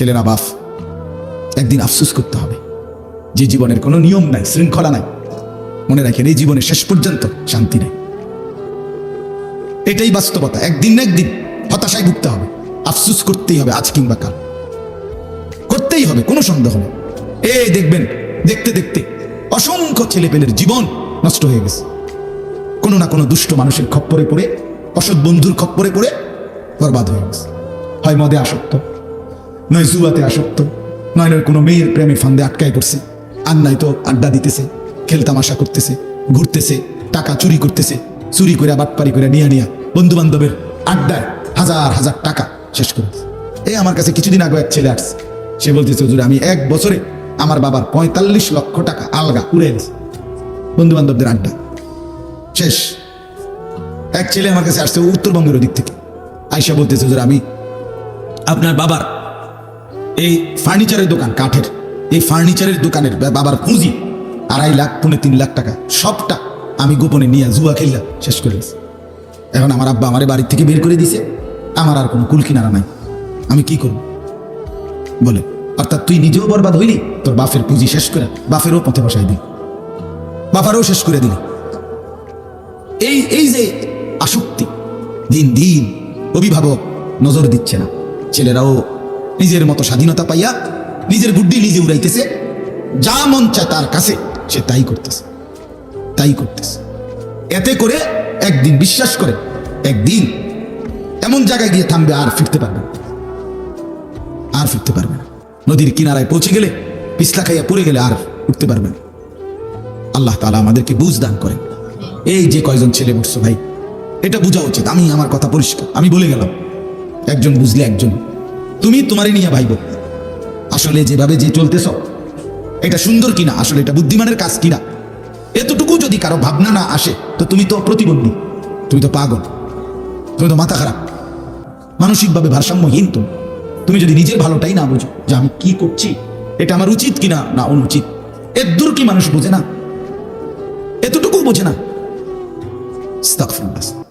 ছেলেরা বাপ, একদিন আফসোস করতে হবে যে জীবনের কোনো নিয়ম নাই, শৃঙ্খলা নাই। মনে রাখেন, এই জীবনে শেষ পর্যন্ত শান্তি নেই। এটাই বাস্তবতা। একদিন না একদিন হতাশায় ভুগতে হবে, আফসোস করতেই হবে, আজ কিংবা কাল করতেই হবে, কোনো সন্দেহ নেই। এই দেখবেন, দেখতে দেখতে অসংখ্য ছেলেপেলের জীবন নষ্ট হয়ে গেছে, কোনো না কোনো দুষ্ট মানুষের খপ্পরে পড়ে, অসৎ বন্ধুর খপ্পরে পড়ে বরবাদ হয়ে গেছে। হয় মদে আসক্ত, নয় জুয়াতে আসক্ত, নয় নয় কোনো মেয়ের প্রেমে ফান্দে আটকায় পড়ছে, আর নাই তো আড্ডা দিতেছে, খেলতামাশা করতেছে, ঘুরতেছে, টাকা চুরি করতেছে, চুরি করে বাটপারি করে নিয়ে বন্ধু বান্ধবের আড্ডায় হাজার হাজার টাকা শেষ করেছে। এই আমার কাছে কিছুদিন আগে এক ছেলে আসছে, সে বলতেছে, হুজুর আমি 1 বছরে আমার বাবার 45 লক্ষ টাকা আলগা উড়ে গেছে, বন্ধু বান্ধবদের আড্ডা শেষ। এক ছেলে আমার কাছে আসছে উত্তরবঙ্গের দিক থেকে, আয়সা বলতেছে, হুজুর আমি আপনার বাবার এই ফার্নিচারের দোকান, কাঠের এই ফার্নিচারের দোকানের বাবার পুঁজি 2.5 লাখ 3.5 লাখ টাকা সবটা আমি গোপনে নিয়ে জুয়া খেললা শেষ করে দিয়েছি। এখন আমার আব্বা আমার বাড়ির থেকে বের করে দিছে, আমার আর কোনো কুল কিনারা নাই, আমি কি করব বলে? অর্থাৎ তুই নিজেও বরবাদ হইলি, তোর বাপের পুঁজি শেষ করে বাপেরও পথে বসাই দিলি, বাপারও শেষ করে দিলি। এই যে আসক্তি, দিন দিন অভিভাবক নজর দিচ্ছে না, ছেলেরাও নিজের মতো স্বাধীনতা পাইয়া নিজের বুদ্ধি নিজে উড়াইতেছে, যা মন চায় তার কাছে সে তাই করতেছে। এতে করে একদিন, বিশ্বাস করে, একদিন এমন জায়গায় গিয়ে থামবে, আর ফিরতে পারবে না। নদীর কিনারায় পৌঁছে গেলে, পিছলা খাইয়া পড়ে গেলে আর উঠতে পারবে না। আল্লাহ তাআলা আমাদেরকে বুঝ দান করেন। এই যে কয়জন ছেলে বসছো ভাই, এটা বোঝা উচিত। আমার কথা পরিষ্কার, আমি বলে গেলাম, একজন বুঝলে একজন, তুমি তোমারই নিয়ে ভাইব, আসলে যেভাবে যে চলতেছ এটা সুন্দর কিনা, আসলে এটা বুদ্ধিমানের কাজ কিনা, এতটুকু যদি কারো ভাবনা না আসে, তো তুমি তো প্রতিবন্ধী, তুমি তো পাগল, তুমি তো মাথা খারাপ, মানসিকভাবে ভারসাম্যহীন। তুমি যদি নিজের ভালোটাই না বুঝো যে আমি কি করছি, এটা আমার উচিত কিনা না অনুচিত, এর দূর কি মানুষ বোঝে না? এতটুকু বোঝে না। আস্তাগফিরুল্লাহ।